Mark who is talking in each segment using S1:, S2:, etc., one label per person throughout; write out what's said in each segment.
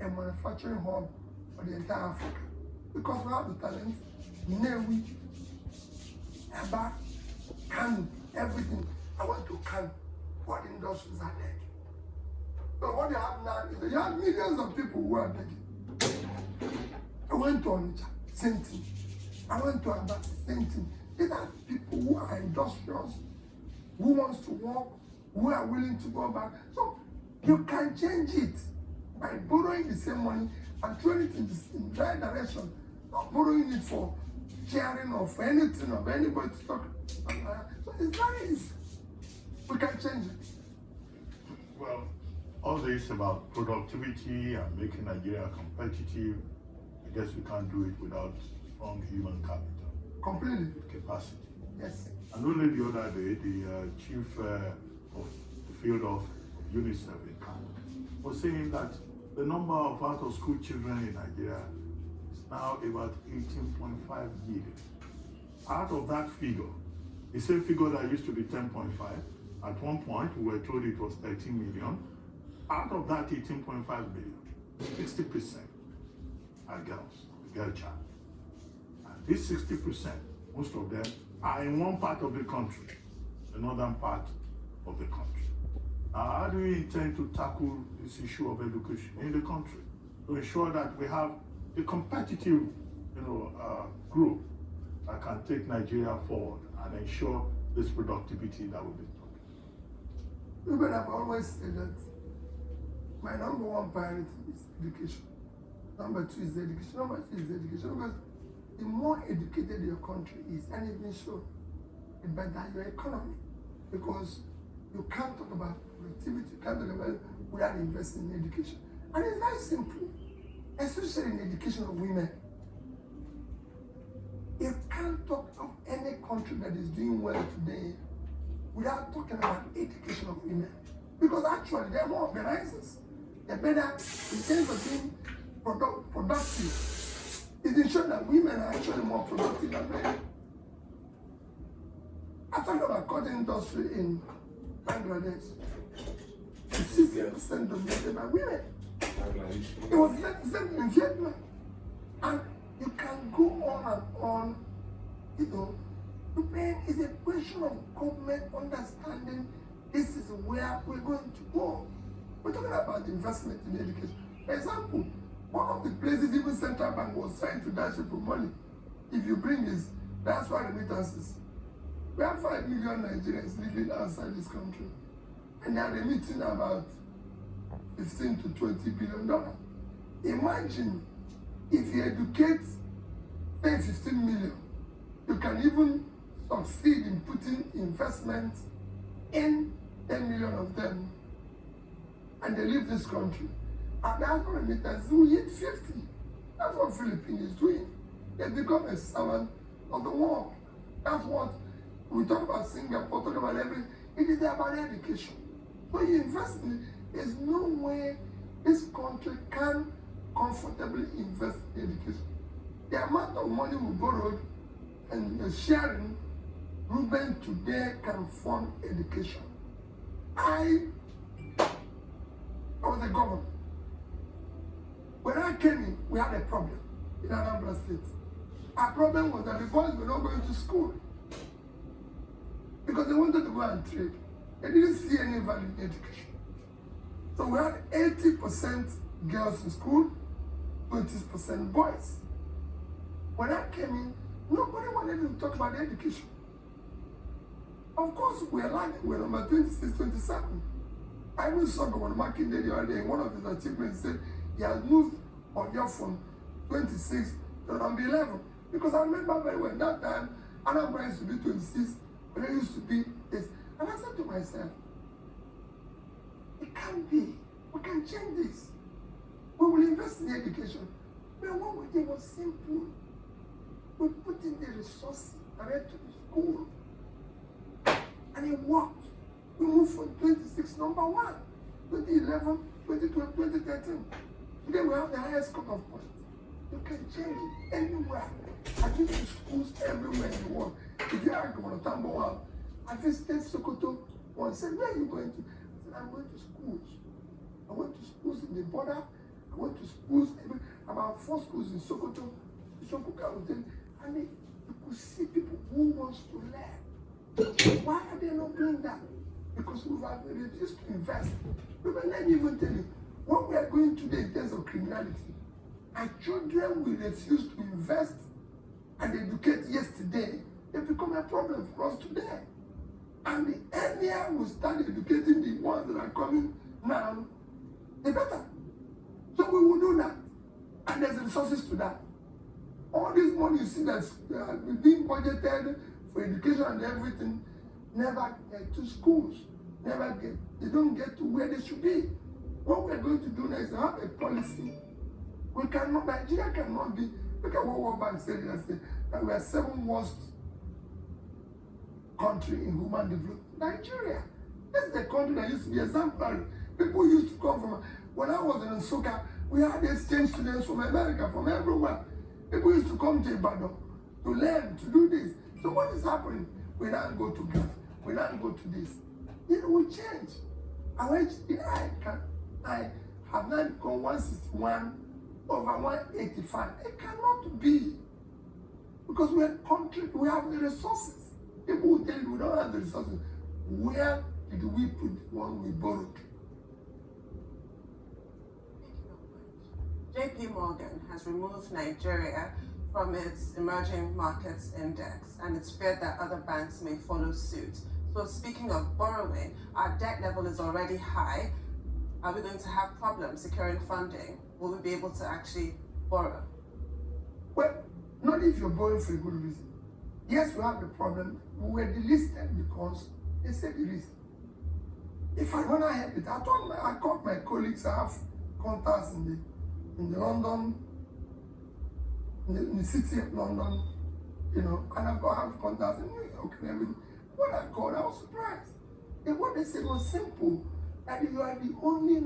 S1: a manufacturing hub for the entire Africa. Because we have the talent, Newi, Eba, Kanu, everything. I went to Kanu. What industries are there? But what they have now is you have millions of people who are begging. I went to Onitsha, same thing. I went to Aba, same thing. These are people who are industrious, who wants to work, who are willing to go back. So you can change it by borrowing the same money and throwing it in the right direction, not borrowing it for sharing or for anything of anybody to talk. So it's very easy. We can change it.
S2: Well, all this about productivity and making Nigeria competitive, I guess we can't do it without strong human capital.
S1: Completely.
S2: Capacity.
S1: Yes.
S2: And only the other day, the chief of the field of UNICEF in Kano was saying that the number of out-of-school children in Nigeria is now about 18.5 million. Out of that figure, the same figure that used to be 10.5, at one point we were told it was 13 million. Out of that 18.5 million, 60% are girls, girl child. And this 60%, most of them are in one part of the country, the northern part of the country. How do we intend to tackle this issue of education in the country to ensure that we have a competitive, group that can take Nigeria forward and ensure this productivity that we've been talking?
S1: Ruben, I've always said that my number one priority is education. Number two is education. Number three is education. Because the more educated your country is, and even so, the better your economy. Because you can't talk about productivity, you can't talk about it without investing in education. And it's very simple, especially in education of women. You can't talk of any country that is doing well today without talking about education of women. Because actually, they're more organizers. They're better in terms of being productive. It is shown that women are actually more productive than men. I talked about cotton industry in Bangladesh. It's 60% dominated by women. It was 70% in Vietnam. And you can go on and on. It's a question of government understanding this is where we're going to go. We're talking about investment in education. For example, one of the places even Central Bank was trying to dash people money. If you bring this, that's why remittances. We have 5 million Nigerians living outside this country, and they are remitting about $15 to $20 billion. Imagine if you educate, say, 15 million, you can even succeed in putting investment in 10 million of them, and they leave this country. And that's what remittance we hit 50. That's what Philippines is doing. They become a servant of the world. That's what we talk about Singapore, talk about everything. It is about education. When you invest in it, there's no way this country can comfortably invest in education. The amount of money we borrowed and sharing, Ruben today can fund education. I was a governor. When I came in, we had a problem in Anambra State. Our problem was that the boys were not going to school because they wanted to go and trade. They didn't see any value in education. So we had 80% girls in school, 20% boys. When I came in, nobody wanted to talk about education. Of course, we are lagging. We're number 26, 27. I even saw Governor Makinde the other day. One of his achievements said he has moved Oyo from 26 to number 11. Because I remember very well that time, Anambra used to be 26, but it used to be this. And I said to myself, it can't be. We can change this. We will invest in education. But what we did was simple. We put in the resources direct to the school. And it worked. We moved from 26 number 1, 2011, 2012, 2013. Today we have the highest cutoff point. You can change it anywhere. I think in schools everywhere in the world. If you are going to Tamboa, I visited Sokoto once. Said, where are you going to? I said, I'm going to schools. I went to schools in the border. I went to schools, about 4 schools in Sokoto, and you could see people who wants to learn. Why are they not doing that? Because we have refused to invest. But let me even tell you, what we are going today in terms of criminality, our children will refuse to invest and educate yesterday, it become a problem for us today. And the earlier we start educating the ones that are coming now, the better. So we will do that. And there's resources to that. All this money you see that's being budgeted for education and everything never get to schools. They don't get to where they should be. What we're going to do now is have a policy. Nigeria cannot be, look at what World Bank said yesterday, that we are 7th worst country in human development. Nigeria. This is the country that used to be exemplary. People used to come from, when I was in Nsukka, we had exchange students from America, from everywhere. People used to come to Ibadan to learn, to do this. So what is happening? We now go to Ghana. We now go to this. It will change. I have now become 161 over 185. It cannot be. Because we are a country, we have the resources. People will tell you we don't have the resources. Where did we put the one we borrowed?
S3: JP Morgan has removed Nigeria from its emerging markets index, and it's feared that other banks may follow suit. So speaking of borrowing, our debt level is already high. Are we going to have problems securing funding? Will we be able to actually borrow?
S1: Well, not if you're borrowing for a good reason. Yes, we have the problem. We were delisted because they said the reason. If I want to help it, I called my colleagues. I have contacts in the London, in the city of London, and I've got have contacts in New York and everything. When I called, I was surprised. And what they said was simple, that you are the only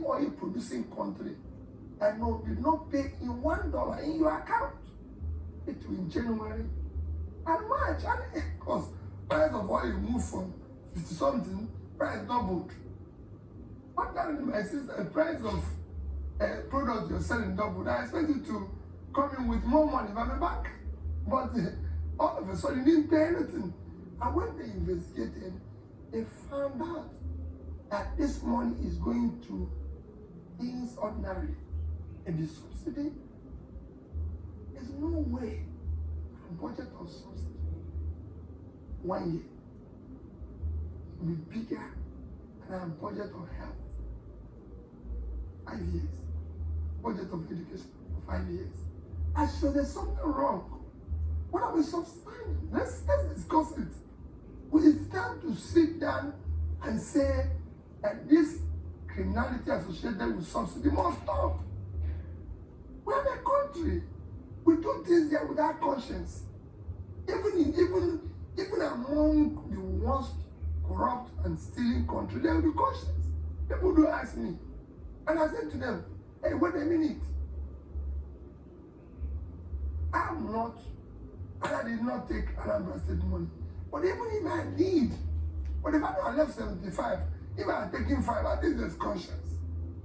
S1: oil producing country that did not pay in $1 in your account between January and March. And of course, price of oil moved from 50 something, price doubled. What that my sister, price of products you're selling doubled. I expect you to come in with more money from the bank. But all of a sudden, you didn't pay anything. And when they investigated, they found out that this money is going to things ordinarily. And the subsidy, there's no way a budget of subsidy 1 year will be bigger than a budget of health 5 years. Budget of education for 5 years. I said there's something wrong. What are we subsidizing? Let's discuss it. It's time to sit down and say that this criminality associated with subsidy must stop. We have a country. We do things there without conscience. Even among the worst corrupt and stealing country, there will be conscience. People do ask me. And I said to them, hey, wait a minute. I did not take Anambra State money. But even if I did, but if I left 75, if I had taken 5, I think there's conscience.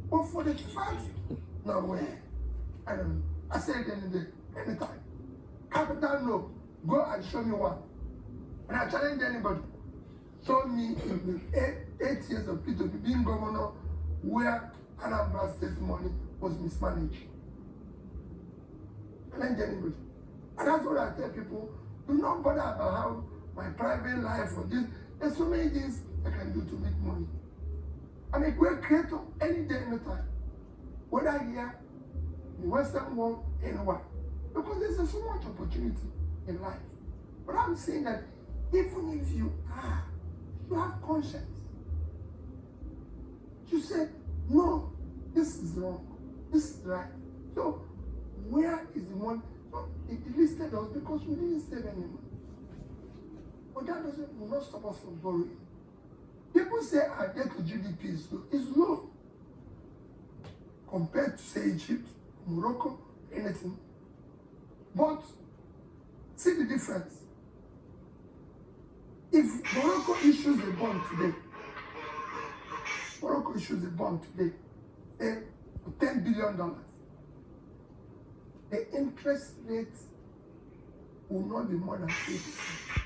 S1: But for the 5, no way. I don't know. I said it any day, anytime. Capital no. Go and show me one. And I challenge anybody. Show me in the 8 years of Peter being governor where Anambra State money was mismanaged. Challenge anybody. And that's what I tell people. Do not bother about how my private life or this. There's so many things I can do to make money. I'm a great creator any day, anytime. Whether here, in the Western world, anywhere. Because there's so much opportunity in life. But I'm saying that even if you have conscience. You say, no, this is wrong. This is right. So, where is the money? So, they delisted us because we didn't save any money. But that will not stop us from borrowing. People say our debt to GDP is low. It's low. Compared to, say, Egypt, Morocco, anything. But, see the difference. If Morocco issues a bond today, $10 billion. The interest rate will not be more than 3%.